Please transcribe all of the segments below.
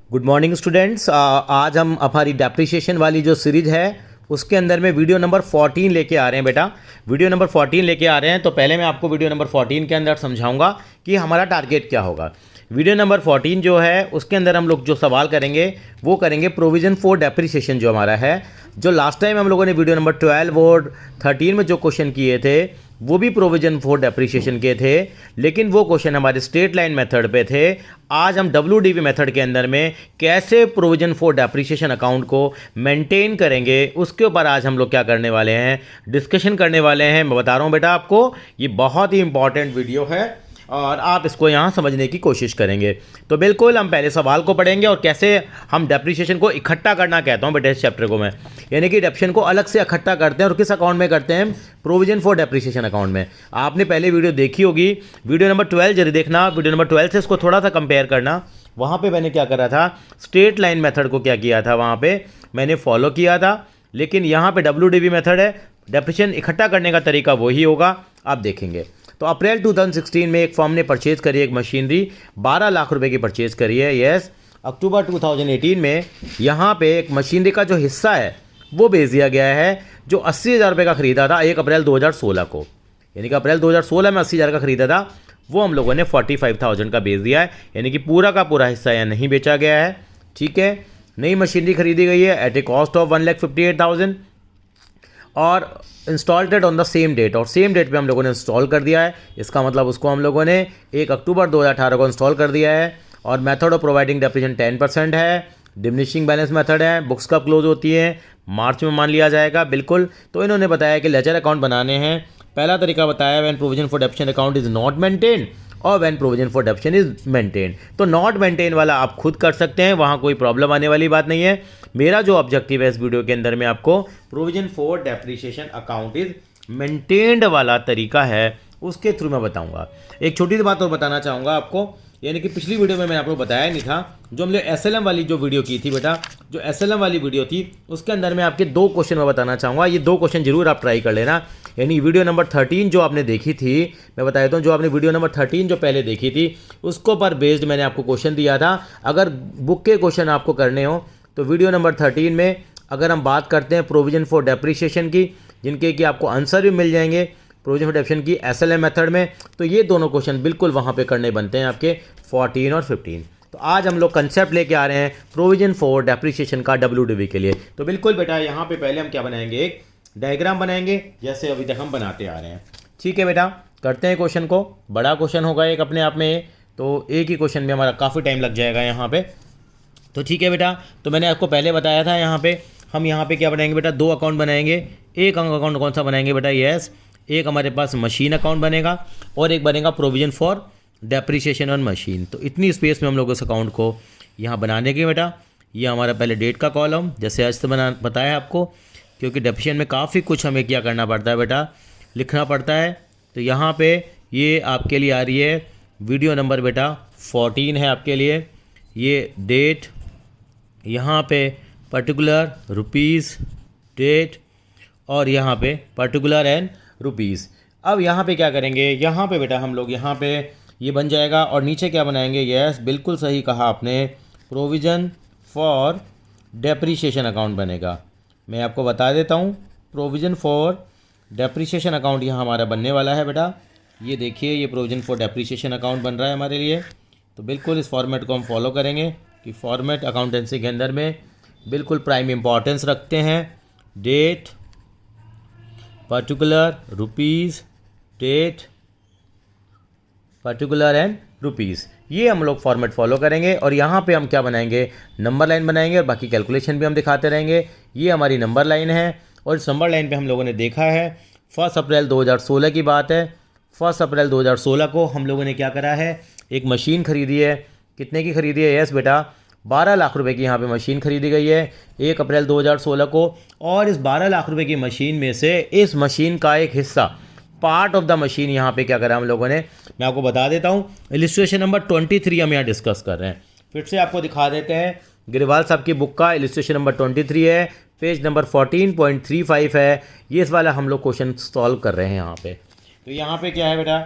Good morning students. आज हम हमारी डेप्रिसिएशन वाली जो सीरीज है उसके अंदर में वीडियो नंबर 14 लेके आ रहे हैं बेटा। वीडियो नंबर 14 लेके आ रहे हैं तो पहले मैं आपको वीडियो नंबर 14 के अंदर समझाऊंगा कि हमारा टारगेट क्या होगा। वीडियो नंबर 14 जो है उसके अंदर हम लोग जो सवाल करेंगे वो करेंगे प्रोविज़न फॉर डेप्रिसिएशन जो हमारा है। जो लास्ट टाइम हम लोगों ने वीडियो नंबर 12 और 13 में जो क्वेश्चन किए थे वो भी प्रोविज़न फॉर डेप्रिसिएशन के थे, लेकिन वो क्वेश्चन हमारे स्ट्रेट लाइन मेथड पे थे। आज हम WDV मेथड के अंदर में कैसे प्रोविज़न फॉर डेप्रिसिएशन अकाउंट को मेंटेन करेंगे उसके ऊपर आज हम लोग क्या करने वाले हैं, डिस्कशन करने वाले हैं। मैं बता रहा हूँ बेटा आपको, ये बहुत ही इंपॉर्टेंट वीडियो है और आप इसको यहाँ समझने की कोशिश करेंगे। तो बिल्कुल हम पहले सवाल को पढ़ेंगे और कैसे हम डेप्रिसिएशन को इकट्ठा करना कहता हूँ बेटा इस चैप्टर को मैं, यानी कि डेप्रिसिएशन को अलग से इकट्ठा करते हैं और किस अकाउंट में करते हैं, प्रोविजन फॉर डेप्रिसिएशन अकाउंट में। आपने पहले वीडियो देखी होगी, वीडियो नंबर 12 जरूर देखना। वीडियो नंबर 12 से इसको थोड़ा सा कंपेयर करना। वहाँ पर मैंने क्या करा था, स्ट्रेट लाइन मेथड को क्या किया था, वहाँ पर मैंने फॉलो किया था, लेकिन यहाँ पर WDV मेथड है, डेप्रिसिएशन इकट्ठा करने का तरीका वही होगा, आप देखेंगे। तो अप्रैल 2016 में एक फर्म ने परचेज़ करी एक मशीनरी, 12 लाख रुपए की परचेज़ करी है। यस, अक्टूबर 2018 में यहाँ पे एक मशीनरी का जो हिस्सा है वो बेच दिया गया है, जो 80,000 रुपये का ख़रीदा था 1 अप्रैल 2016 को, यानी कि अप्रैल 2016 में 80,000 का ख़रीदा था, वो हम लोगों ने 45,000 का बेच दिया है, यानी कि पूरा का पूरा हिस्सा यहाँ नहीं बेचा गया है। ठीक है, नई मशीनरी खरीदी गई है एट ए कॉस्ट ऑफ 1,58,000 और इंस्टॉल्टेड ऑन द सेम डेट, और सेम डेट पे हम लोगों ने इंस्टॉल कर दिया है। इसका मतलब उसको हम लोगों ने 1 अक्टूबर 2018 को इंस्टॉल कर दिया है। और मेथड ऑफ प्रोवाइडिंग डेप्रिसिएशन 10% है, डिमिनिशिंग बैलेंस मेथड है, बुक्स कब क्लोज होती है, मार्च में मान लिया जाएगा बिल्कुल। तो इन्होंने बताया कि लेजर अकाउंट बनाने हैं। पहला तरीका बताया, when provision for depreciation account is not maintain और when provision for depreciation is maintain. तो नॉट मेंटेन वाला आप खुद कर सकते हैं, वहाँ कोई प्रॉब्लम आने वाली बात नहीं है। मेरा जो ऑब्जेक्टिव है इस वीडियो के अंदर में आपको provision for depreciation account is maintained वाला तरीका है उसके थ्रू मैं बताऊंगा। एक छोटी सी बात और बताना चाहूँगा आपको, यानी कि पिछली वीडियो में मैंने आपको बताया नहीं था, जो हमने SLM वाली जो वीडियो की थी बेटा, जो SLM वाली वीडियो थी उसके अंदर मैं आपके 2 क्वेश्चन मैं बताना चाहूँगा। ये 2 क्वेश्चन जरूर आप ट्राई कर लेना। यानी वीडियो नंबर 13 जो आपने देखी थी, मैं बता देता हूँ, जो आपने वीडियो नंबर 13 जो पहले देखी थी उसको पर बेस्ड मैंने आपको क्वेश्चन दिया था। अगर बुक के क्वेश्चन आपको करने हो तो वीडियो नंबर 13 में अगर हम बात करते हैं प्रोविजन फॉर डेप्रिसिएशन की, जिनके कि आपको आंसर भी मिल जाएंगे प्रोविजन फॉर डेप्रिसिएशन की SLM मेथड में, तो ये दोनों क्वेश्चन बिल्कुल वहाँ पे करने बनते हैं आपके 14 और 15। तो आज हम लोग कंसेप्ट लेके आ रहे हैं प्रोविजन फॉर डेप्रिसिएशन का WDV के लिए। तो बिल्कुल बेटा यहाँ पे पहले हम क्या बनाएंगे, एक डायग्राम बनाएंगे जैसे अभी तक हम बनाते आ रहे हैं। ठीक है बेटा, करते हैं क्वेश्चन को। बड़ा क्वेश्चन होगा एक अपने आप में, तो एक ही क्वेश्चन में हमारा काफ़ी टाइम लग जाएगा यहाँ पे। तो ठीक है बेटा, तो मैंने आपको पहले बताया था यहाँ पे हम यहाँ पे क्या बनाएंगे बेटा, 2 अकाउंट बनाएंगे। एक अकाउंट कौन सा बनाएंगे बेटा, यस, एक हमारे पास मशीन अकाउंट बनेगा और एक बनेगा provision for depreciation on machine. तो इतनी स्पेस में हम लोग इस अकाउंट को यहाँ बनाने के बेटा। ये हमारा पहले डेट का कॉलम, जैसे आज से बताया आपको, क्योंकि डेप्रिसिएशन में काफ़ी कुछ हमें क्या करना पड़ता है बेटा, लिखना पड़ता है। तो यहाँ पे ये आपके लिए आ रही है वीडियो नंबर बेटा 14 है आपके लिए। ये डेट, यहाँ पे पर्टिकुलर, रुपीज़, डेट, और यहाँ पे पर्टिकुलर एंड रुपीज़। अब यहाँ पे क्या करेंगे, यहाँ पे बेटा हम लोग यहाँ पे ये बन जाएगा और नीचे क्या बनाएंगे, यस बिल्कुल सही कहा आपने, प्रोविज़न फॉर डेप्रिसिएशन अकाउंट बनेगा। मैं आपको बता देता हूँ, प्रोविज़न फॉर डेप्रिसिएशन अकाउंट यहाँ हमारा बनने वाला है बेटा। ये देखिए, ये प्रोविज़न फॉर डेप्रिसिएशन अकाउंट बन रहा है हमारे लिए। तो बिल्कुल इस फॉर्मेट को हम फॉलो करेंगे कि फॉर्मेट अकाउंटेंसी के अंदर में बिल्कुल प्राइम इम्पॉर्टेंस रखते हैं। Date, particular, rupees, date, particular and rupees, ये हम लोग फॉर्मेट फॉलो करेंगे। और यहाँ पे हम क्या बनाएंगे, नंबर लाइन बनाएंगे और बाकी कैलकुलेशन भी हम दिखाते रहेंगे। ये हमारी नंबर लाइन है और इस नंबर लाइन पे हम लोगों ने देखा है 1 अप्रैल 2016 की बात है। 1 अप्रैल 2016 को हम लोगों ने क्या करा है, एक मशीन खरीदी है। कितने की खरीदी है, यस बेटा 12 लाख रुपए की यहाँ पे मशीन खरीदी गई है 1 अप्रैल 2016 को। और इस 12 लाख रुपए की मशीन में से इस मशीन का एक हिस्सा, पार्ट ऑफ द मशीन, यहाँ पे क्या करा हम लोगों ने, मैं आपको बता देता हूँ। इलिस्ट्रेशन नंबर 23 हम यहाँ डिस्कस कर रहे हैं। फिर से आपको दिखा देते हैं, गिरवाल साहब की बुक का इलिस्ट्रेशन नंबर 23 है, पेज नंबर 14.35 है। ये इस वाला हम लोग क्वेश्चन सॉल्व कर रहे हैं यहाँ पे। तो यहाँ पे क्या है बेटा,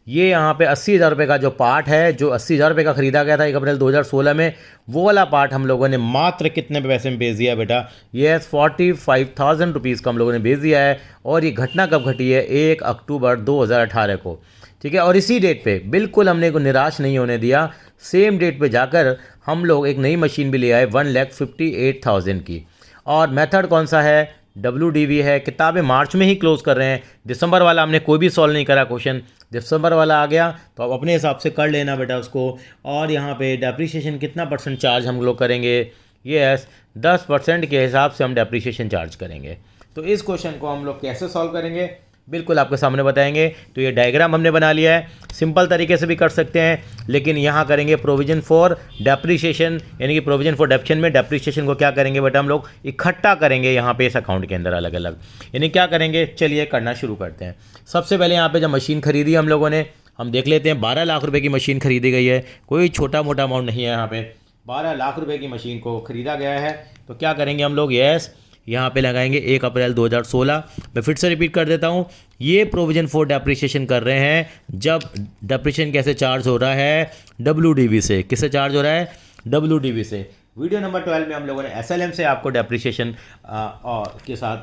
ये यहाँ पे 80,000 रुपये का जो पार्ट है, जो 80,000 रुपये का ख़रीदा गया था 1 अप्रैल 2016 में, वो वाला पार्ट हम लोगों ने मात्र कितने पैसे में बेच दिया बेटा? ये 45,000 रुपीज़ का हम लोगों ने बेच दिया है। और ये घटना कब घटी है? 1 अक्टूबर 2018 को, ठीक है। और इसी डेट पे बिल्कुल हमने को निराश नहीं होने दिया, सेम डेट पे जाकर हम लोग एक नई मशीन भी ले आए 1,58,000 की। और मेथड कौन सा है? WDV है। किताबें मार्च में ही क्लोज़ कर रहे हैं, दिसंबर वाला हमने कोई भी सॉल्व नहीं करा क्वेश्चन। दिसंबर वाला आ गया तो आप अपने हिसाब से कर लेना बेटा उसको। और यहाँ पे डेप्रीशिएशन कितना % चार्ज हम लोग करेंगे? यस, 10% के हिसाब से हम डेप्रीशिएशन चार्ज करेंगे। तो इस क्वेश्चन को हम लोग कैसे सॉल्व करेंगे बिल्कुल आपके सामने बताएंगे। तो ये डायग्राम हमने बना लिया है, सिंपल तरीके से भी कर सकते हैं, लेकिन यहाँ करेंगे प्रोविजन फॉर डेप्रीशिएशन, यानी कि प्रोविजन फॉर डेप्शन में डेप्रीशिएशन को क्या करेंगे बेटा? हम लोग इकट्ठा करेंगे यहाँ पे इस अकाउंट के अंदर अलग अलग। यानी क्या करेंगे? चलिए करना शुरू करते हैं। सबसे पहले यहाँ पे जब मशीन खरीदी हम लोगों ने, हम देख लेते हैं 12 लाख रुपये की मशीन खरीदी गई है। कोई छोटा मोटा अमाउंट नहीं है, यहाँ पे 12 लाख रुपये की मशीन को खरीदा गया है। तो क्या करेंगे हम लोग? यस, यहाँ पे लगाएंगे 1 अप्रैल 2016। मैं फिर से रिपीट कर देता हूँ, ये प्रोविजन फॉर डेप्रीशिएशन कर रहे हैं जब डेप्रीशिएशन कैसे चार्ज हो रहा है? WDV से। किससे चार्ज हो रहा है? WDV से। वीडियो नंबर 12 में हम लोगों ने SLM से आपको डेप्रीशिएशन और के साथ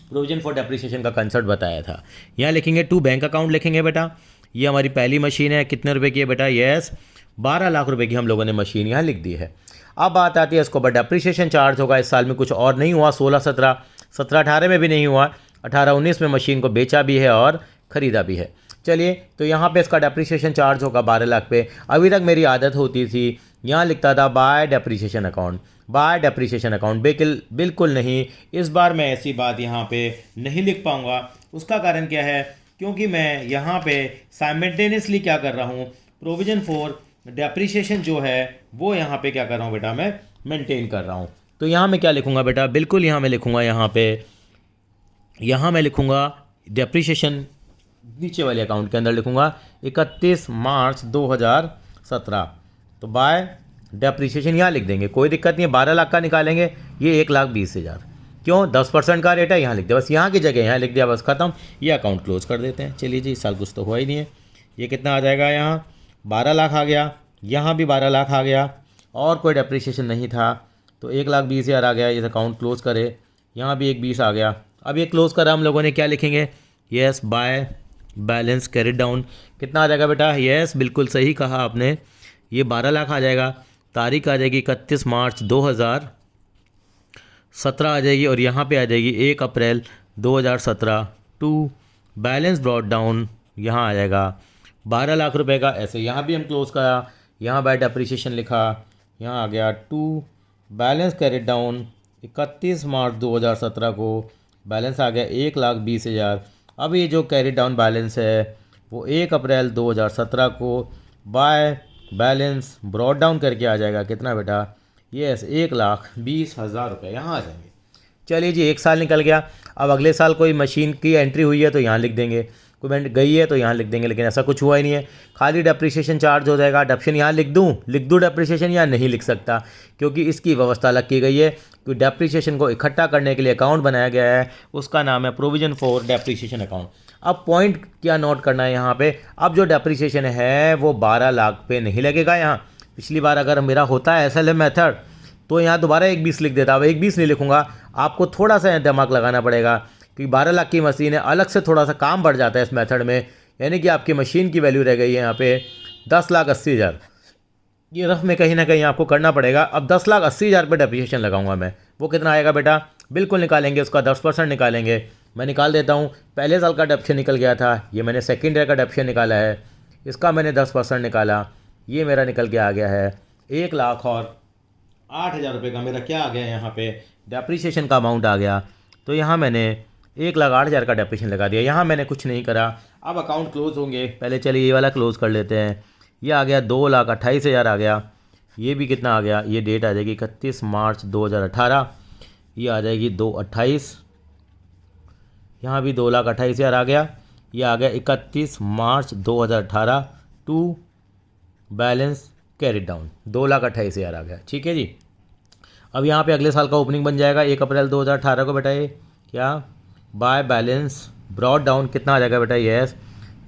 प्रोविजन फॉर डेप्रीशिएशन का कंसेप्ट बताया था। यहाँ लिखेंगे टू बैंक अकाउंट लिखेंगे बेटा। ये हमारी पहली मशीन है, कितने रुपए की है बेटा? यस, 12 लाख रुपए की हम लोगों ने मशीन यहाँ लिख दी है। अब बात आती है इसको ऊपर डेप्रीशिएशन चार्ज होगा। इस साल में कुछ और नहीं हुआ, 16-17, 17-18 में भी नहीं हुआ, 18-19 में मशीन को बेचा भी है और ख़रीदा भी है। चलिए, तो यहाँ पे इसका डेप्रीशिएशन चार्ज होगा 12 लाख पे। अभी तक मेरी आदत होती थी, यहाँ लिखता था by depreciation account, by depreciation account. बिल्कुल नहीं, इस बार मैं ऐसी बात यहाँ पे नहीं लिख पाऊँगा। उसका कारण क्या है? क्योंकि मैं यहाँ पे साइमल्टेनियसली क्या कर रहा हूँ? प्रोविजन फॉर डेप्रीशिएशन जो है वो यहाँ पे क्या कर रहा हूँ बेटा? मैं मेंटेन कर रहा हूँ। तो यहाँ मैं क्या लिखूँगा बेटा? बिल्कुल यहाँ मैं लिखूँगा, यहाँ मैं लिखूँगा डेप्रीशिएशन नीचे वाले अकाउंट के अंदर लिखूँगा 31 मार्च 2017। तो बाय डेप्रीशिएशन यहाँ लिख देंगे, कोई दिक्कत नहीं है। 12 लाख का निकालेंगे, ये 1,20,000। क्यों? 10% का रेट है, यहाँ लिख दिया, बस यहाँ की जगह यहाँ लिख दिया, बस ख़त्म। ये अकाउंट क्लोज कर देते हैं। चलिए जी, इस साल कुछ तो हुआ ही नहीं है। ये कितना आ जाएगा? यहाँ 12 लाख आ गया, यहाँ भी 12 लाख आ गया, और कोई डेप्रीशिएशन नहीं था तो 1,20,000 आ गया। इस अकाउंट क्लोज़ करे, यहाँ भी 1,20 आ गया। अब ये क्लोज़ करा, हम लोगों ने क्या लिखेंगे? Yes, by balance carried down. कितना आ जाएगा बेटा? यस, बिल्कुल सही कहा आपने, ये 12 लाख आ जाएगा। तारीख आ जाएगी 31 मार्च 2017 आ जाएगी, और यहाँ पे आ जाएगी 1 अप्रैल 2017 टू बैलेंस ब्रॉट डाउन, यहाँ आ जाएगा 12 लाख रुपए का। ऐसे यहाँ भी हम क्लोज़ करा, यहाँ बाय डेप्रीशिएशन लिखा, यहाँ आ गया टू बैलेंस कैरिड डाउन 31 मार्च 2017 को बैलेंस आ गया 1,20,000। अब ये जो कैरिड डाउन बैलेंस है वो 1 अप्रैल 2017 को बाय बैलेंस ब्रॉट डाउन करके आ जाएगा कितना बेटा? यस, 1,20,000 रुपये यहाँ आ जाएंगे। चलिए जी, एक साल निकल गया। अब अगले साल कोई मशीन की एंट्री हुई है तो यहाँ लिख देंगे, कोई गई है तो यहाँ लिख देंगे, लेकिन ऐसा कुछ हुआ ही नहीं है। खाली डेप्रीशिएशन चार्ज हो जाएगा। डेप्शन यहाँ लिख दूँ डेप्रीशिएशन? यहाँ नहीं लिख सकता, क्योंकि इसकी व्यवस्था अलग की गई है कि डेप्रीशिएशन को इकट्ठा करने के लिए अकाउंट बनाया गया है, उसका नाम है प्रोविजन फॉर डेप्रीशिएशन अकाउंट। अब पॉइंट क्या नोट करना है यहाँ पे? अब जो डेप्रीशिएशन है वो 12 लाख पे नहीं लगेगा यहाँ। पिछली बार अगर मेरा होता है SLM मेथड तो यहाँ दोबारा 1,20 लिख देता। अब 1,20 नहीं लिखूँगा, आपको थोड़ा सा दिमाग लगाना पड़ेगा, क्योंकि 12 लाख की मशीन है, अलग से थोड़ा सा काम बढ़ जाता है इस मेथड में। यानी कि आपकी मशीन की वैल्यू रह गई है यहाँ पे 10,80,000। ये रफ में कहीं ना कहीं आपको करना पड़ेगा। अब 10,80,000 पे डेप्रीशिएशन लगाऊंगा मैं, वो कितना आएगा बेटा? बिल्कुल निकालेंगे, उसका 10% निकालेंगे। मैं निकाल देता हूँ। पहले साल का डेप्शन निकल गया था, ये मैंने सेकेंड ईयर का डेप्शन निकाला है, इसका मैंने 10% निकाला, ये मेरा निकल के आ गया है 1,08,000 रुपये का मेरा क्या आ गया यहाँ पे? डेप्रीशिएशन का अमाउंट आ गया। तो यहाँ मैंने 1,08,000 का डेप्रीशिएशन लगा दिया, यहाँ मैंने कुछ नहीं करा। अब अकाउंट क्लोज होंगे, पहले चलिए ये वाला क्लोज़ कर लेते हैं। ये आ गया 2,28,000 आ गया। ये भी कितना आ गया? ये डेट आ जाएगी 31 मार्च 2018, ये आ जाएगी 2,28,000। यहाँ भी 2,28,000 आ गया। ये आ गया 31 मार्च 2018 टू बैलेंस कैरिड डाउन 2,28,000 आ गया। ठीक है जी। अब यहाँ पे अगले साल का ओपनिंग बन जाएगा 1 अप्रैल 2018 को बेटा। ये क्या? बाय बैलेंस ब्रॉट डाउन कितना आ जाएगा बेटा? यस,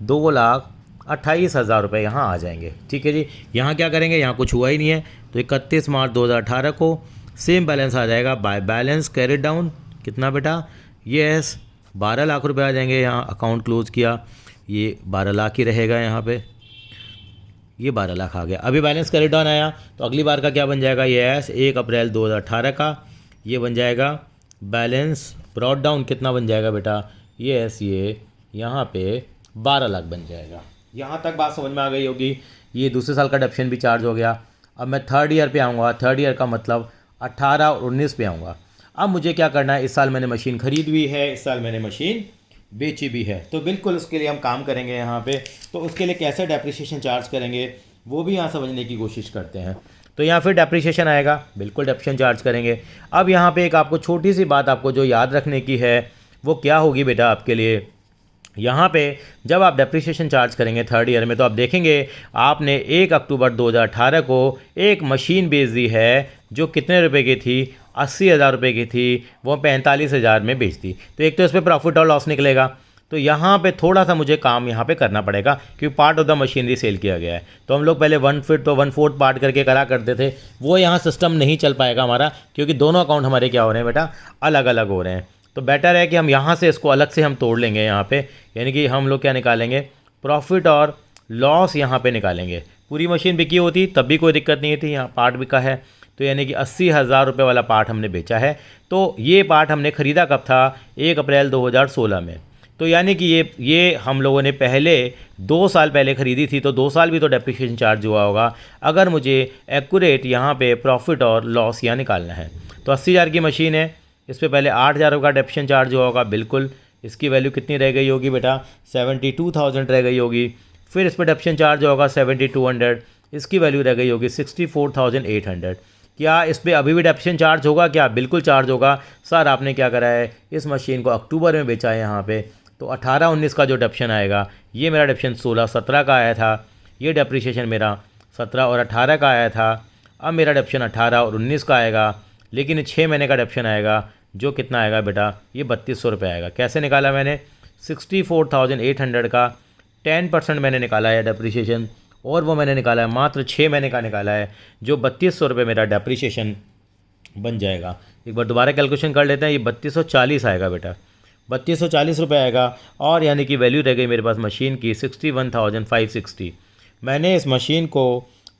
2,00,000 28,000 रुपये यहाँ आ जाएंगे। ठीक है जी, यहाँ क्या करेंगे, यहाँ कुछ हुआ ही नहीं है, तो 31 मार्च 2018 को सेम बैलेंस आ जाएगा। बाय बैलेंस कैरिड डाउन कितना बेटा, यस 12 लाख रुपए आ जाएंगे। यहाँ अकाउंट क्लोज किया, ये 12 लाख ही रहेगा यहाँ पे, ये 12 लाख आ गया। अभी बैलेंस कैरिड डाउन आया तो अगली बार का क्या बन जाएगा, यस 1 अप्रैल 2018 का ये बन जाएगा बैलेंस ब्रॉड डाउन, कितना बन जाएगा बेटा, यस ये यहाँ पे 12 लाख बन जाएगा। यहाँ तक बात समझ में आ गई होगी। ये दूसरे साल का डेप्शन भी चार्ज हो गया। अब मैं थर्ड ईयर पे आऊँगा, थर्ड ईयर का मतलब 18 और 19 पे आऊँगा। अब मुझे क्या करना है, इस साल मैंने मशीन खरीद भी है, इस साल मैंने मशीन बेची भी है, तो बिल्कुल उसके लिए हम काम करेंगे यहाँ पे। तो उसके लिए कैसे डेप्रिसिएशन चार्ज करेंगे वो भी यहाँ समझने की कोशिश करते हैं। तो यहाँ फिर डेप्रिसिएशन आएगा, बिल्कुल डेप्रिसिएशन चार्ज करेंगे। अब यहाँ पे एक आपको छोटी सी बात आपको जो याद रखने की है वो क्या होगी बेटा आपके लिए, यहाँ पे जब आप डेप्रिसिएशन चार्ज करेंगे थर्ड ईयर में, तो आप देखेंगे आपने 1 अक्टूबर 2018 को एक मशीन बेच दी है जो कितने रुपए की थी, 80,000 रुपये की थी, वो 45,000 में बेच दी। तो एक तो इस पर प्रॉफिट और लॉस निकलेगा। तो यहाँ पे थोड़ा सा मुझे काम यहाँ पे करना पड़ेगा क्योंकि part of the machinery sale किया गया है। तो हम लोग पहले 1/5 तो 1/4 पार्ट करके करा करते थे, वो यहाँ सिस्टम नहीं चल पाएगा हमारा क्योंकि दोनों अकाउंट हमारे क्या हो रहे हैं बेटा, अलग अलग हो रहे हैं। तो बेटर है कि हम यहाँ से इसको अलग से हम तोड़ लेंगे यहाँ पे, यानी कि हम लोग क्या निकालेंगे, प्रॉफिट और लॉस यहाँ पे निकालेंगे। पूरी मशीन बिकी होती तब भी कोई दिक्कत नहीं थी, यहाँ पार्ट बिका है तो यानी कि 80,000 रुपये वाला पार्ट हमने बेचा है। तो ये पार्ट हमने ख़रीदा कब था, 1 अप्रैल 2016 में। तो यानी कि ये हम लोगों ने पहले 2 साल पहले ख़रीदी थी, तो 2 साल भी तो डेप्रिसिएशन चार्ज हुआ होगा अगर मुझे एक्यूरेट यहाँ पे प्रॉफिट और लॉस यहाँ निकालना है। तो 80,000 की मशीन है, इस पर पहले 8,000 का डेप्रिसिएशन चार्ज हुआ होगा, बिल्कुल इसकी वैल्यू कितनी रह गई होगी बेटा, 72,000 रह गई होगी। फिर इस पर डेप्रिसिएशन चार्ज होगा 7,200, इसकी वैल्यू रह गई होगी 64,800। क्या इस पर अभी भी डेप्रिसिएशन चार्ज होगा क्या, बिल्कुल चार्ज होगा। सर आपने क्या करा है, इस मशीन को अक्टूबर में बेचा है यहाँ पे, तो 18-19 का जो डेप्रिसिएशन आएगा, ये मेरा डेप्रिसिएशन 16-17 का आया था, ये डेप्रिसिएशन मेरा 17 और 18 का आया था। अब मेरा डेप्रिसिएशन 18 और 19 का आएगा, लेकिन 6 महीने का डेप्रिसिएशन आएगा जो कितना आएगा बेटा, ये 3200 रुपये आएगा। कैसे निकाला मैंने, 64,800 का 10% मैंने निकाला है डेप्रिसिएशन, और वो मैंने निकाला है मात्र 6 महीने का निकाला है, जो 3200 रुपये मेरा डेप्रिसिएशन बन जाएगा। एक बार दोबारा कैलकुलेशन कर लेते हैं, ये 3240 आएगा बेटा, 3240 रुपये आएगा। और यानी कि वैल्यू रह गई मेरे पास मशीन की 61,560। मैंने इस मशीन को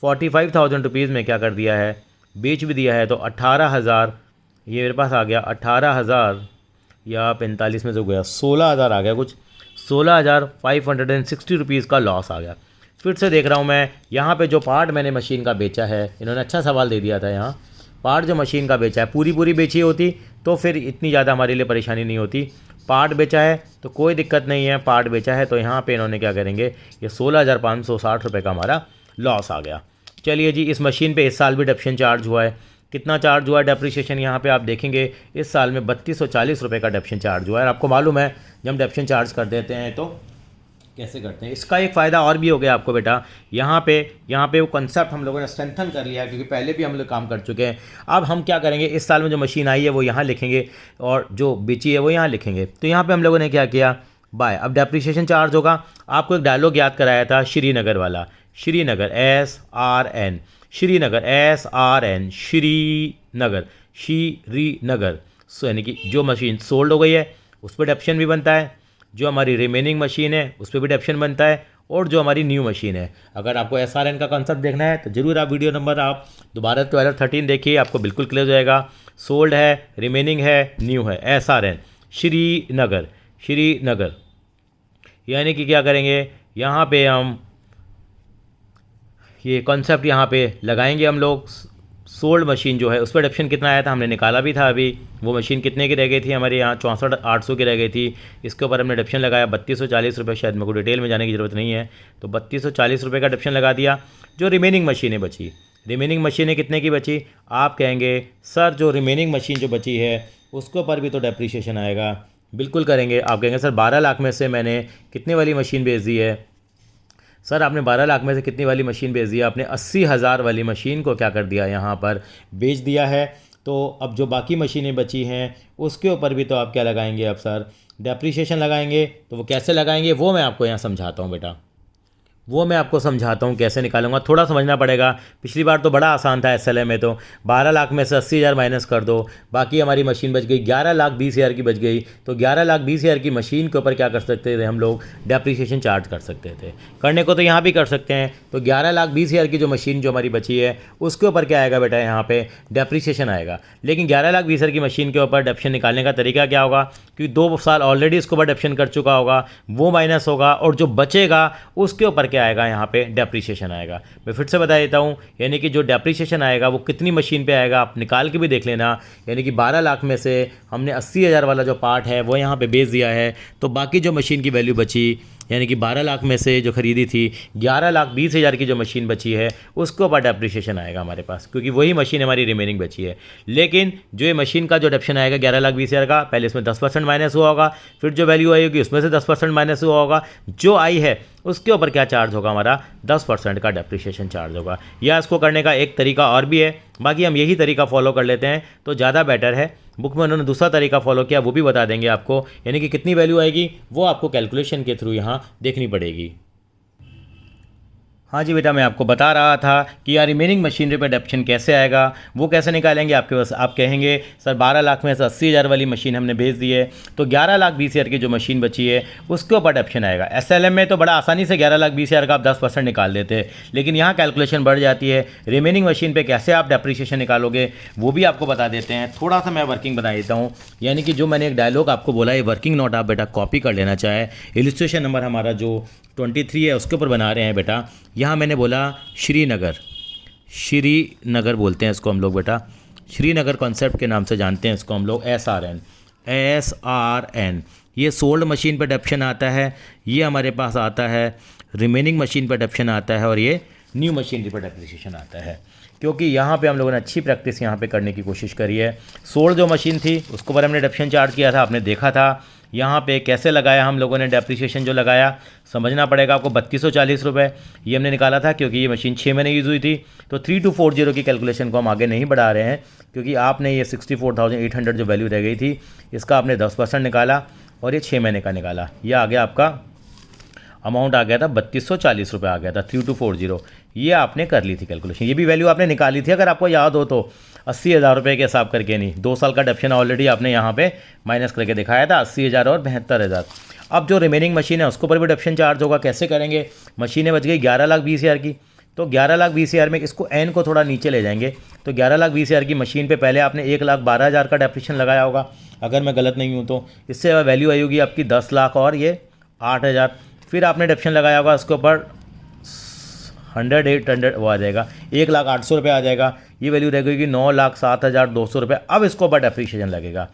45,000 रुपीज़ में क्या कर दिया है, बेच भी दिया है। तो 18,000 ये मेरे पास आ गया, 18,000 या 45 में जो गया 16,000 आ गया, कुछ 16,560 रुपीज़ का लॉस आ गया। फिर से देख रहा हूँ मैं यहाँ पे जो पार्ट मैंने मशीन का बेचा है, इन्होंने अच्छा सवाल दे दिया था, यहाँ पार्ट जो मशीन का बेचा है पूरी बेची होती तो फिर इतनी ज़्यादा हमारे लिए परेशानी नहीं होती। पार्ट बेचा है तो कोई दिक्कत नहीं है, पार्ट बेचा है तो यहाँ पे इन्होंने क्या करेंगे, ये 16,560 रुपये का हमारा लॉस आ गया। चलिए जी, इस मशीन पे इस साल भी डेप्रिसिएशन चार्ज हुआ है। कितना चार्ज हुआ है डेप्रिसिएशन, यहाँ पे आप देखेंगे इस साल में 3240 रुपये का डेप्रिसिएशन चार्ज हुआ है। आपको मालूम है जब हम डेप्रिसिएशन चार्ज कर देते हैं तो कैसे करते हैं। इसका एक फ़ायदा और भी हो गया आपको बेटा, यहाँ पे वो कंसेप्ट हम लोगों ने स्ट्रेंथन कर लिया क्योंकि पहले भी हम लोग काम कर चुके हैं। अब हम क्या करेंगे, इस साल में जो मशीन आई है वो यहाँ लिखेंगे और जो बेची है वो यहाँ लिखेंगे। तो यहाँ पे हम लोगों ने क्या किया, बाय, अब डेप्रिसिएशन चार्ज होगा। आपको एक डायलॉग याद कराया था श्रीनगर वाला, श्रीनगर SRN, श्रीनगर SRN, श्रीनगर। सो यानी कि जो मशीन सोल्ड हो गई है उस पर डेप्रिसिएशन भी बनता है, जो हमारी रिमेनिंग मशीन है उस पर भी डेप्रिसिएशन बनता है, और जो हमारी न्यू मशीन है। अगर आपको SRN का कॉन्सेप्ट देखना है तो ज़रूर आप वीडियो नंबर आप दोबारा 12-13 देखिए, आपको बिल्कुल क्लियर हो जाएगा। सोल्ड है, रिमेनिंग है, न्यू है, SRN श्रीनगर। यानी कि क्या करेंगे, यहाँ पे हम ये कॉन्सेप्ट यहाँ पे लगाएंगे हम लोग। सोल्ड मशीन जो है उस पर डेप्रिसिएशन कितना आया था हमने निकाला भी था अभी, वो मशीन कितने की रह गई थी हमारे यहाँ, 64,800 की रह गई थी। इसके ऊपर हमने डेप्रिसिएशन लगाया 3240 रुपये, शायद मेरे को डिटेल में जाने की ज़रूरत नहीं है, तो 3240 रुपये का डेप्रिसिएशन लगा दिया। जो रिमेनिंग मशीनें बची, रिमेनिंग मशीनें कितने की बची, आप कहेंगे सर जो रिमेनिंग मशीन जो बची है उसके ऊपर भी तो डेप्रिसिएशन आएगा। बिल्कुल करेंगे। आप कहेंगे सर 12 लाख में से मैंने कितने वाली मशीन बेच दी है, सर आपने 12 लाख में से कितनी वाली मशीन बेच दिया, आपने 80,000 वाली मशीन को क्या कर दिया, यहाँ पर बेच दिया है। तो अब जो बाकी मशीनें बची हैं उसके ऊपर भी तो आप क्या लगाएंगे, अब सर डेप्रिसिएशन लगाएंगे। तो वो कैसे लगाएंगे वो मैं आपको यहाँ समझाता हूँ बेटा, वो मैं आपको समझाता हूँ कैसे निकालूंगा, थोड़ा समझना पड़ेगा। पिछली बार तो बड़ा आसान था एसएलएम में, तो 12 लाख में से 80,000 माइनस कर दो, बाकी हमारी मशीन बच गई 11,20,000 की बच गई। तो 11,20,000 की मशीन के ऊपर क्या कर सकते थे हम लोग, डेप्रिसिएशन चार्ज कर सकते थे। करने को तो यहाँ भी कर सकते हैं। तो 11,20,000 की जो मशीन जो हमारी बची है उसके ऊपर क्या आएगा बेटा, यहाँ पे डेप्रिसिएशन आएगा। लेकिन 11,20,000 की मशीन के ऊपर डेप्शन निकालने का तरीका क्या होगा, क्योंकि 2 साल ऑलरेडी इसके ऊपर डेप्शन कर चुका होगा, वो माइनस होगा और जो बचेगा उसके ऊपर क्या आएगा, यहाँ पे डेप्रिसिएशन आएगा। मैं फिर से बता देता हूँ, यानी कि जो डेप्रिसिएशन आएगा वो कितनी मशीन पे आएगा आप निकाल के भी देख लेना। यानी कि 12 लाख में से हमने 80,000 वाला जो पार्ट है वो यहाँ पे बेच दिया है, तो बाकी जो मशीन की वैल्यू बची, यानी कि 12 लाख में से जो खरीदी थी 11,20,000 की जो मशीन बची है उसके ऊपर डेप्रिसिएशन आएगा हमारे पास, क्योंकि वही मशीन हमारी रिमेनिंग बची है। लेकिन जो ये मशीन का जो डेप्शन आएगा 11,20,000 का, पहले इसमें 10% माइनस हुआ होगा, फिर जो वैल्यू आई होगी उसमें से 10% माइनस हुआ होगा, जो आई है उसके ऊपर क्या चार्ज होगा, हमारा 10% का डेप्रिसिएशन चार्ज होगा। या इसको करने का एक तरीका और भी है, बाकी हम यही तरीका फॉलो कर लेते हैं तो ज़्यादा बेटर है। बुक में उन्होंने दूसरा तरीका फॉलो किया, वो भी बता देंगे आपको, यानी कि कितनी वैल्यू आएगी वो आपको कैलकुलेशन के थ्रू यहाँ देखनी पड़ेगी। हाँ जी बेटा, मैं आपको बता रहा था कि यार रिमेनिंग मशीनरी पर डेप्शन कैसे आएगा, वो कैसे निकालेंगे। आपके पास आप कहेंगे सर 12 लाख में से 80,000 वाली मशीन हमने भेज दी है, तो 11,20,000 की जो मशीन बची है उसके ऊपर डेप्शन आएगा। एसएलएम में तो बड़ा आसानी से 11,20,000 का आप 10% निकाल देते हैं, लेकिन यहाँ कैलकुलेशन बढ़ जाती है। रिमेनिंग मशीन पर कैसे आप डेप्रिसिएशन निकालोगे वो भी आपको बता देते हैं। थोड़ा सा मैं वर्किंग बता देता हूँ, यानी कि जो मैंने एक डायलॉग आपको बोला, ये वर्किंग नोट आप बेटा कॉपी कर लेना चाहे। इलस्ट्रेशन नंबर हमारा जो 23 है उसके ऊपर बना रहे हैं बेटा। यहाँ मैंने बोला श्रीनगर, श्रीनगर बोलते हैं इसको हम लोग बेटा, श्रीनगर कॉन्सेप्ट के नाम से जानते हैं इसको हम लोग, SRN। ये सोल्ड मशीन पर डेप्शन आता है, ये हमारे पास आता है रिमेनिंग मशीन पर डेप्शन आता है, और ये न्यू मशीनरी पर डेप्रिसिएशन आता है। क्योंकि यहाँ पे हम लोगों ने अच्छी प्रैक्टिस यहाँ पे करने की कोशिश करी है। सोल्ड जो मशीन थी उसके ऊपर हमने डेप्शन चार्ज किया था, आपने देखा था। यहाँ पे कैसे लगाया हम लोगों ने डेप्रिसिएशन जो लगाया, समझना पड़ेगा आपको। 3240 रुपये ये हमने निकाला था, क्योंकि ये मशीन 6 महीने यूज़ हुई थी। तो 3240 की कैलकुलेशन को हम आगे नहीं बढ़ा रहे हैं, क्योंकि आपने ये 64,800 जो वैल्यू रह गई थी इसका आपने 10% निकाला और ये 6 महीने का निकाला। यह आ गया आपका अमाउंट, आ गया था 3240 रुपये आ गया था, 3240। ये आपने कर ली थी कैलकुलेशन, ये भी वैल्यू आपने निकाली थी अगर आपको याद हो तो। 80,000 रुपये के हिसाब करके नहीं, 2 साल का डेप्शन ऑलरेडी आपने यहाँ पे माइनस करके दिखाया था, 80,000 और 72,000। अब जो रिमेनिंग मशीन है उसके ऊपर भी डेप्शन चार्ज होगा। कैसे करेंगे, मशीनें बच गई 11,20,000 की, तो 11,20,000 में इसको एन को थोड़ा नीचे ले जाएंगे। तो 11,20,000 की मशीन पे पहले आपने 1,12,000 का डेप्रिसिएशन लगाया होगा, अगर मैं गलत नहीं हूँ तो। इससे वैल्यू आई होगी आपकी 10 लाख और ये 8,000। फिर आपने डेप्रिसिएशन लगाया होगा उसके ऊपर 100 वो आ जाएगा, 1,08,000 रुपये आ जाएगा। ये वैल्यू रहेगी 9,07,200 रुपये। अब इसको ऊपर डेप्रिसिएशन लगेगा।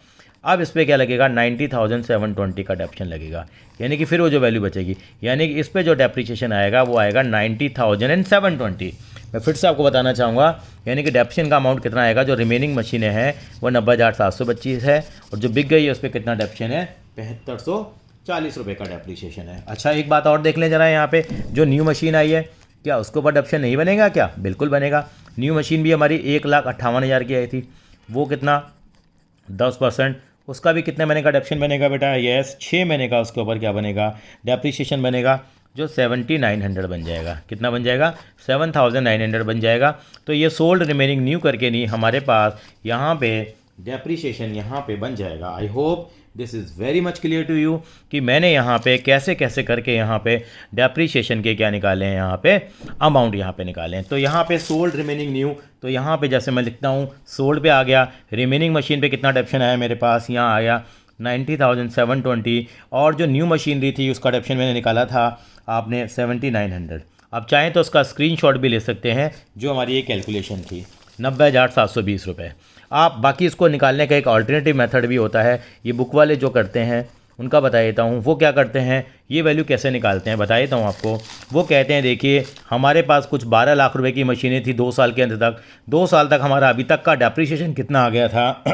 अब इस पर क्या लगेगा, 90,720 का डेप्रिसिएशन लगेगा, यानी कि फिर वो जो वैल्यू बचेगी, यानी कि इस पर जो डेप्रिसिएशन आएगा वो आएगा 90,720। मैं फिर से आपको बताना चाहूँगा, यानी कि डेप्रिसिएशन का अमाउंट कितना आएगा। जो रिमेनिंग मशीनें हैं वो 90,725 है, और जो बिक गई है उस पर कितना डेप्रिसिएशन है, 7,540 रुपये का डेप्रिसिएशन है। अच्छा, एक बात और देख लें जरा, यहाँ पे जो न्यू मशीन आई है क्या उसके ऊपर डेप्रिसिएशन नहीं बनेगा क्या? बिल्कुल बनेगा। न्यू मशीन भी हमारी 1,58,000 की आई थी, वो कितना 10%, उसका भी कितने महीने का डेप्रिसिएशन बनेगा बेटा? यस, 6 महीने का उसके ऊपर क्या बनेगा, डेप्रिसिएशन बनेगा, जो 7,900 बन जाएगा। कितना बन जाएगा? 7,900 बन जाएगा। तो ये सोल्ड रिमेनिंग न्यू करके नहीं, हमारे पास यहाँ पे डेप्रिसिएशन यहाँ पे बन जाएगा। I hope this is very much clear to you कि मैंने यहाँ पे कैसे कैसे करके यहाँ पे डेप्रिसिएशन के क्या निकाले हैं, यहाँ पे अमाउंट यहाँ पे निकाले हैं। तो यहाँ पे सोल्ड रिमेनिंग न्यू, तो यहाँ पे जैसे मैं लिखता हूँ सोल्ड पे आ गया, रिमेनिंग मशीन पे कितना डेप्रिसिएशन आया मेरे पास, यहाँ आया 90,720, और जो न्यू मशीनरी थी उसका डेप्रिसिएशन मैंने निकाला था आपने 7,900। अब चाहें तो उसका स्क्रीनशॉट भी ले सकते हैं, जो हमारी ये कैलकुलेशन थी 90,720 रुपये। आप बाकी इसको निकालने का एक अल्टरनेटिव मेथड भी होता है, ये बुक वाले जो करते हैं उनका बता देता हूँ। वो क्या करते हैं, ये वैल्यू कैसे निकालते हैं बता देता हूँ आपको। वो कहते हैं देखिए हमारे पास कुछ 12 लाख रुपए की मशीनें थी 2 साल के अंत तक, 2 साल तक हमारा अभी तक का डेप्रिसिएशन कितना आ गया था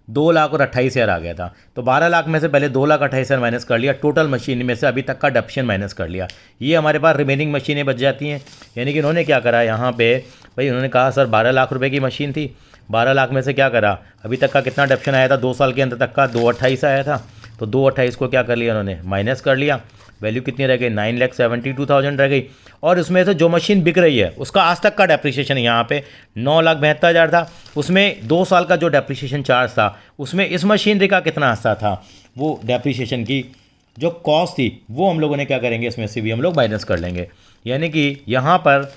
2,28,000 आ गया था। तो 12 लाख में से पहले 2,28,000 माइनस कर लिया, टोटल मशीन में से अभी तक का डेप्रिसिएशन माइनस कर लिया। ये हमारे पास रिमेनिंग मशीनें बच जाती हैं। यानी कि उन्होंने क्या करा यहाँ पे भाई, उन्होंने कहा सर 12 लाख रुपए की मशीन थी, 12 लाख में से क्या करा, अभी तक का कितना डेप्रिसिएशन आया था 2 साल के अंत तक का, 2,28,000 आया था। तो 2,28,000 को क्या कर लिया उन्होंने, माइनस कर लिया। वैल्यू कितनी रह गई, 9,72,000 रह गई। और उसमें से जो मशीन बिक रही है उसका आज तक का डेप्रिसिएशन यहाँ पे 9,72,000 था। उसमें 2 साल का जो डेप्रिसिएशन चार्ज था उसमें इस मशीनरी का कितना हिस्सा था, वो डेप्रिसिएशन की जो कॉस्ट थी वो हम लोगों ने क्या करेंगे, इसमें से भी हम लोग माइनस कर लेंगे। यानी कि यहाँ पर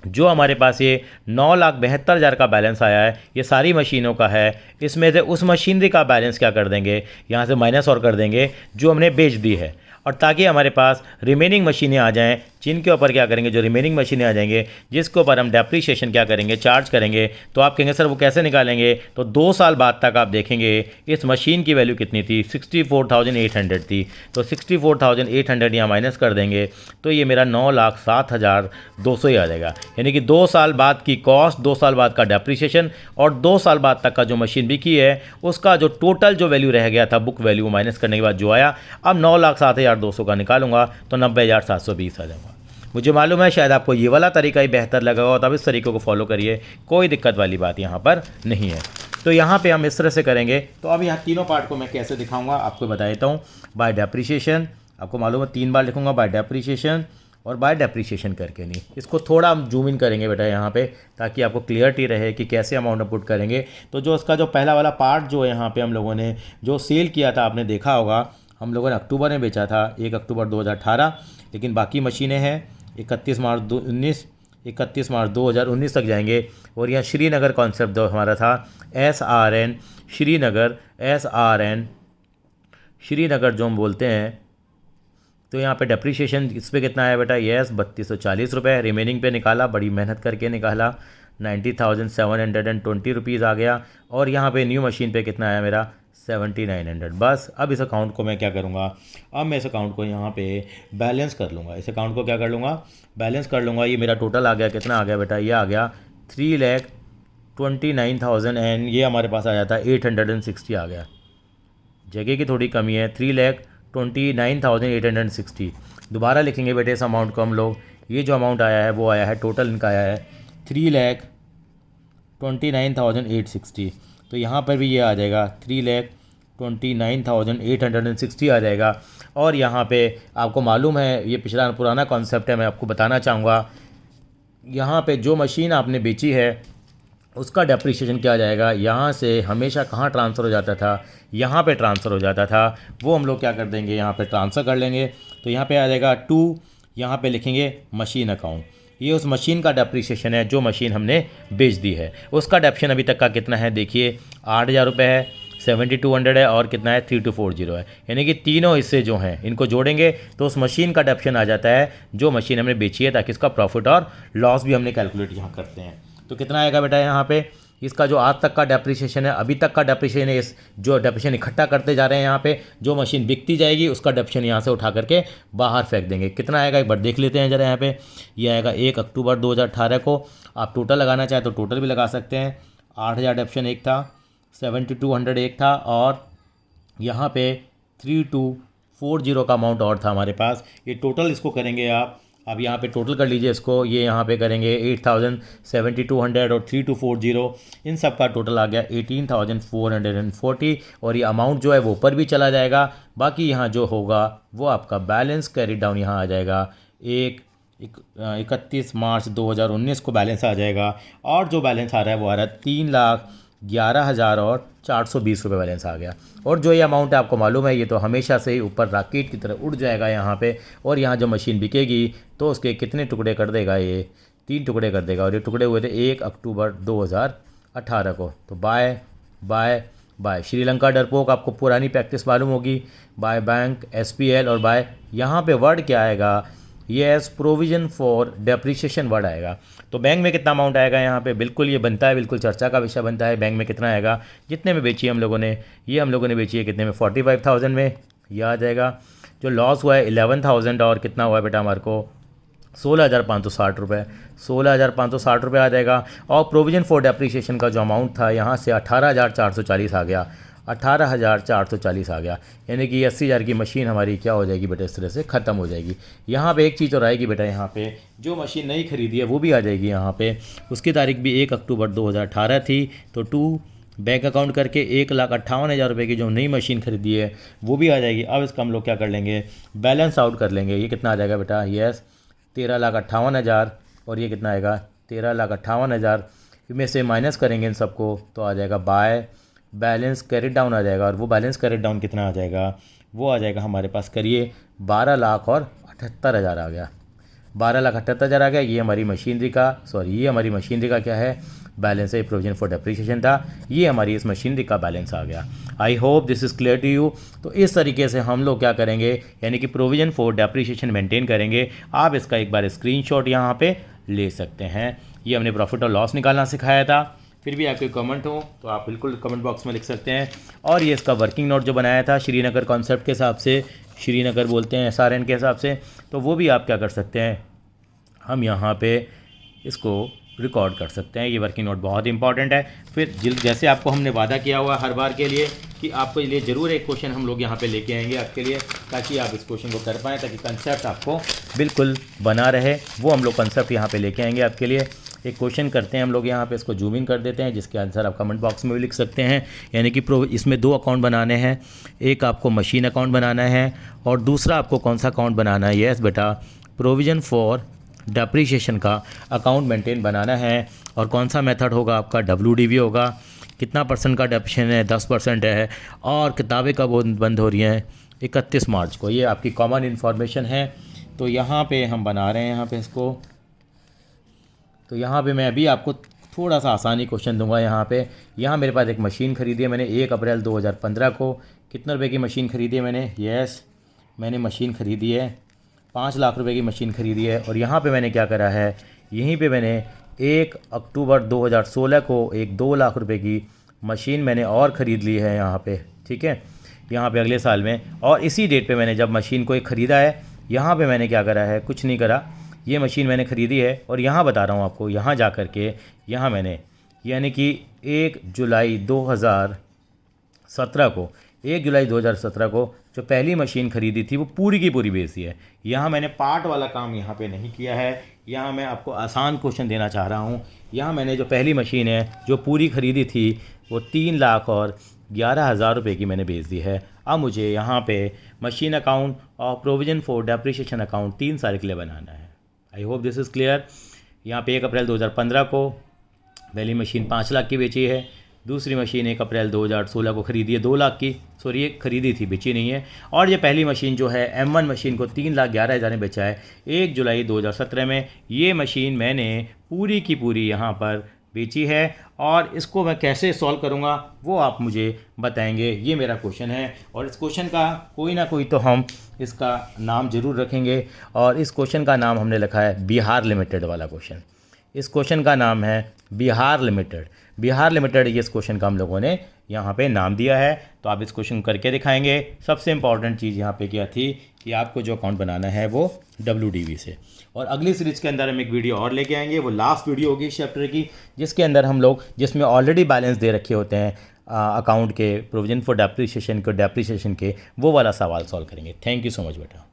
जो हमारे पास ये 9,72,000 का बैलेंस आया है ये सारी मशीनों का है। इसमें से उस मशीनरी का बैलेंस क्या कर देंगे, यहाँ से माइनस और कर देंगे जो हमने बेच दी है, और ताकि हमारे पास रिमेनिंग मशीनें आ जाएं, जिनके ऊपर क्या करेंगे, जो रिमेनिंग मशीनें आ जाएंगे जिसके ऊपर हम डेप्रिसिएशन क्या करेंगे, चार्ज करेंगे। तो आप कहेंगे सर वो कैसे निकालेंगे, तो 2 साल बाद तक आप देखेंगे इस मशीन की वैल्यू कितनी थी, 64,800 थी। तो 64,800 यहाँ माइनस कर देंगे तो ये मेरा 9,07,200 ही आ जाएगा। यानी कि 2 साल बाद की कॉस्ट, 2 साल बाद का डेप्रिसिएशन और 2 साल बाद तक का जो मशीन बिकी है उसका जो टोटल जो वैल्यू रह गया था बुक वैल्यू माइनस करने के बाद जो आया, अब 9,07,200 का निकालूंगा तो 90,720 आ जाएगा। मुझे मालूम है शायद आपको ये वाला तरीका ही बेहतर लगा हो, तब इस तरीके को फॉलो करिए, कोई दिक्कत वाली बात यहाँ पर नहीं है। तो यहाँ पे हम इस तरह से करेंगे। तो अब यहाँ तीनों पार्ट को मैं कैसे दिखाऊंगा आपको बता देता हूँ। बाय डेप्रिसिएशन, आपको मालूम है 3 बार लिखूंगा, बाय डेप्रिसिएशन और बाय डेप्रिसिएशन करके नहीं। इसको थोड़ा हम जूम इन करेंगे बेटा यहाँ पे, ताकि आपको क्लियरिटी रहे कि कैसे अमाउंट पुट करेंगे। तो जो उसका जो पहला वाला पार्ट जो है यहाँ पे हम लोगों ने जो सेल किया था, आपने देखा होगा हम लोगों ने अक्टूबर में बेचा था, 1 अक्टूबर 2018, लेकिन बाकी मशीनें हैं 31 मार्च 2019 तक जाएंगे। और यहाँ श्रीनगर कॉन्सेप्ट जो हमारा था SRN श्रीनगर जो हम बोलते हैं, तो यहाँ पे डेप्रिसिएशन इस पर कितना आया बेटा, यस 3,240 रुपये। रिमेनिंग पे निकाला, बड़ी मेहनत करके निकाला, 90,720 रुपीज़ आ गया। और यहाँ पे न्यू मशीन पे कितना आया मेरा, 7,900। बस अब इस अकाउंट को मैं क्या करूँगा, अब मैं इस अकाउंट को यहाँ पे बैलेंस कर लूँगा। इस अकाउंट को क्या कर लूँगा, बैलेंस कर लूँगा। ये मेरा टोटल आ गया, कितना आ गया बेटा, ये आ गया 3,29,000 एंड ये हमारे पास आ जाता है 860 आ गया। जगह की थोड़ी कमी है, 3,29,860। दोबारा लिखेंगे बेटे इस अमाउंट को हम लोग। ये जो अमाउंट आया है वो आया है, टोटल इनका आया है 3,29,860। तो यहाँ पर भी ये आ जाएगा 3,29,860 आ जाएगा। और यहाँ पे आपको मालूम है ये पिछला पुराना कॉन्सेप्ट है, मैं आपको बताना चाहूँगा। यहाँ पे जो मशीन आपने बेची है उसका डेप्रिसिएशन क्या आ जाएगा, यहाँ से हमेशा कहाँ ट्रांसफ़र हो जाता था, यहाँ पे ट्रांसफ़र हो जाता था। वो हम लोग क्या कर देंगे, यहाँ पे ट्रांसफ़र कर लेंगे। तो यहाँ पे आ जाएगा 2, यहाँ पे लिखेंगे मशीन अकाउंट। ये उस मशीन का डेप्रिसिएशन है जो मशीन हमने बेच दी है। उसका डेप्शन अभी तक का कितना है देखिए, 8,000 रुपये है, 7,200 है और कितना है 3,240 है। यानी कि तीनों हिस्से जो हैं इनको जोड़ेंगे तो उस मशीन का डेप्शन आ जाता है जो मशीन हमने बेची है, ताकि इसका प्रॉफिट और लॉस भी हमने कैलकुलेट यहाँ करते हैं। तो कितना आएगा बेटा यहाँ पे, इसका जो आज तक का डेप्रिसिएशन है, अभी तक का डेप्रिसिएशन है, इस जो डेप्रिसिएशन इकट्ठा करते जा रहे हैं यहाँ पे, जो मशीन बिकती जाएगी उसका डेप्रिसिएशन यहाँ से उठा करके बाहर फेंक देंगे। कितना आएगा एक बार देख लेते हैं ज़रा यहाँ पे। ये आएगा 1 अक्टूबर 2018 को। आप टोटल लगाना चाहें तो टोटल भी लगा सकते हैं। 8,000 डेप्रिसिएशन एक था, 7,200 एक था और यहाँ पे 3,240 का अमाउंट और था हमारे पास। ये टोटल इसको करेंगे आप, अब यहाँ पे टोटल कर लीजिए इसको। ये यहाँ पे करेंगे 8,000, 7,200 और 3,240, इन सब का टोटल आ गया 18,440। और ये अमाउंट जो है वो ऊपर भी चला जाएगा। बाकी यहाँ जो होगा वो आपका बैलेंस कैरी डाउन यहाँ आ जाएगा 31 मार्च 2019 को बैलेंस आ जाएगा। और जो बैलेंस आ रहा है वो आ रहा है 3,11,420 रुपये बैलेंस आ गया। और जो ये अमाउंट है आपको मालूम है ये तो हमेशा से ही ऊपर रॉकेट की तरह उड़ जाएगा यहाँ पे। और यहाँ जो मशीन बिकेगी तो उसके कितने टुकड़े कर देगा, ये 3 टुकड़े कर देगा। और ये टुकड़े हुए थे 1 अक्टूबर 2018 को। तो बाय बाय बाय श्रीलंका डरपोक, आपको पुरानी प्रैक्टिस मालूम होगी। बाय बैंक SPL और बाय यहाँ पे वर्ड क्या आएगा, yes provision for depreciation word आएगा। तो बैंक में कितना अमाउंट आएगा यहाँ पे, बिल्कुल ये बनता है, बिल्कुल चर्चा का विषय बनता है। बैंक में कितना आएगा, जितने में बेची हम लोगों ने, ये हम लोगों ने बेची है कितने में, 45,000 में, यह आ जाएगा। जो लॉस हुआ है 11,000 और कितना हुआ है बेटा हमारे को 16,560 रुपये, 16,560 रुपये आ जाएगा। और प्रोविज़न फॉर डेप्रिसिएशन का जो अमाउंट था यहाँ से 18,440 आ गया, 18,440 आ गया। यानी कि 80,000 की मशीन हमारी क्या हो जाएगी बेटा, इस तरह से ख़त्म हो जाएगी। यहाँ पे एक चीज़ और आएगी बेटा, यहाँ पे जो मशीन नहीं खरीदी है वो भी आ जाएगी यहाँ पे। उसकी तारीख भी 1 अक्टूबर 2018 थी। तो 2 बैंक अकाउंट करके 1,58,000 रुपये की जो नई मशीन खरीदी है वो भी आ जाएगी। अब इसका हम लोग क्या कर लेंगे, बैलेंस आउट कर लेंगे। ये कितना आ जाएगा बेटा, यस 13,58,000 और ये कितना आएगा 13,58,000 में से माइनस करेंगे इन सबको तो आ जाएगा बाय बैलेंस कैरिड डाउन आ जाएगा। और वो बैलेंस कैरिड डाउन कितना आ जाएगा, वो आ जाएगा हमारे पास करिए 12,78,000 आ गया। 12,78,000 आ गया। ये हमारी मशीनरी का ये हमारी मशीनरी का क्या है, बैलेंस है। प्रोविजन फॉर डेप्रिसिएशन था, ये हमारी इस मशीनरी का बैलेंस आ गया। I hope this is clear to you. तो इस तरीके से हम लोग क्या करेंगे, यानी कि प्रोविजन फॉर डेप्रिसिएशन मेंटेन करेंगे। आप इसका एक बार स्क्रीनशॉट यहाँ पे ले सकते हैं। ये हमने प्रॉफिट और लॉस निकालना सिखाया था। फिर भी आपके कमेंट हो तो आप बिल्कुल कमेंट बॉक्स में लिख सकते हैं। और ये इसका वर्किंग नोट जो बनाया था श्रीनगर कॉन्सेप्ट के हिसाब से, श्रीनगर बोलते हैं SRN के हिसाब से, तो वो भी आप क्या कर सकते हैं, हम यहाँ पे इसको रिकॉर्ड कर सकते हैं। ये वर्किंग नोट बहुत इंपॉर्टेंट है। फिर जैसे आपको हमने वादा किया हुआ हर बार के लिए कि आपको लिए ज़रूर एक क्वेश्चन हम लोग यहाँ पे लेके आएंगे आपके लिए, ताकि आप इस क्वेश्चन को कर पाएँ, ताकि कंसेप्ट आपको बिल्कुल बना रहे। वो हम लोग कंसेप्ट यहाँ पे लेके आएंगे आपके लिए। एक क्वेश्चन करते हैं हम लोग यहाँ पे, इसको जूम इन कर देते हैं, जिसके आंसर आप कमेंट बॉक्स में भी लिख सकते हैं। यानी कि इसमें 2 अकाउंट बनाने हैं, एक आपको मशीन अकाउंट बनाना है और दूसरा आपको कौन सा अकाउंट बनाना है, यस बेटा प्रोविज़न फॉर डेप्रिसिएशन का अकाउंट मेंटेन बनाना है। और कौन सा मेथड होगा आपका, WDV होगा। कितना % का डेप्रिसिएशन है, 10% है। और किताबें कब बंद हो रही हैं, 31 मार्च को। ये आपकी कॉमन इन्फॉर्मेशन है। तो यहाँ पे हम बना रहे हैं यहाँ पे इसको। तो यहाँ पे मैं अभी आपको थोड़ा सा आसानी क्वेश्चन दूंगा। यहाँ मेरे पास एक मशीन खरीदी है मैंने 1 अप्रैल 2015 को। कितने रुपए की मशीन खरीदी है मैंने, यस मैंने मशीन खरीदी है 5 लाख रुपए की मशीन खरीदी है। और यहाँ पे मैंने क्या करा है, यहीं पे मैंने 1 अक्टूबर 2016 को एक 2 लाख रुपए की मशीन मैंने और ख़रीद ली है यहाँ पे, ठीक है, यहाँ पे अगले साल में। और इसी डेट पे मैंने जब मशीन को एक ख़रीदा है, यहाँ पे मैंने क्या करा है, कुछ नहीं करा, ये मशीन मैंने ख़रीदी है। और यहाँ बता रहा हूँ आपको, यहाँ जा कर के यहाँ मैंने यानी कि 1 जुलाई 2017 को 1 जुलाई 2017 को जो पहली मशीन ख़रीदी थी वो पूरी की पूरी बेच दी है। यहाँ मैंने पार्ट वाला काम यहाँ पे नहीं किया है। यहाँ मैं आपको आसान क्वेश्चन देना चाह रहा हूँ। यहाँ मैंने जो पहली मशीन है जो पूरी ख़रीदी थी वो 3,11,000 रुपये की मैंने बेच दी है। अब मुझे यहाँ पे मशीन अकाउंट और प्रोविज़न फॉर डेप्रिसिएशन अकाउंट 3 साल के लिए बनाना है। आई होप दिस इज़ क्लियर। यहाँ पे 1 अप्रैल 2015 को पहली मशीन 5 लाख की बेची है। दूसरी मशीन 1 अप्रैल 2016 को ख़रीदी है 2 लाख की, सॉरी ये ख़रीदी थी, बेची नहीं है। और ये पहली मशीन जो है M1 मशीन को 3,11,000 में बेचा है 1 जुलाई 2017 में। ये मशीन मैंने पूरी की पूरी यहाँ पर बेची है। और इसको मैं कैसे सॉल्व करूँगा वो आप मुझे बताएंगे, ये मेरा क्वेश्चन है। और इस क्वेश्चन का कोई ना कोई तो हम इसका नाम ज़रूर रखेंगे। और इस क्वेश्चन का नाम हमने लिखा है बिहार लिमिटेड वाला क्वेश्चन। इस क्वेश्चन का नाम है बिहार लिमिटेड। बिहार लिमिटेड ये इस क्वेश्चन का हम लोगों ने यहाँ पे नाम दिया है। तो आप इस क्वेश्चन करके दिखाएंगे। सबसे इंपॉर्टेंट चीज़ यहाँ पे क्या थी कि आपको जो अकाउंट बनाना है वो WDV से। और अगली सीरीज़ के अंदर हम एक वीडियो और लेके आएंगे, वो लास्ट वीडियो होगी इस चैप्टर की, जिसके अंदर हम लोग जिसमें ऑलरेडी बैलेंस दे रखे होते हैं अकाउंट के, प्रोविजन फॉर डेप्रिसिएशन के, वो वाला सवाल सॉल्व करेंगे। थैंक यू सो मच बेटा।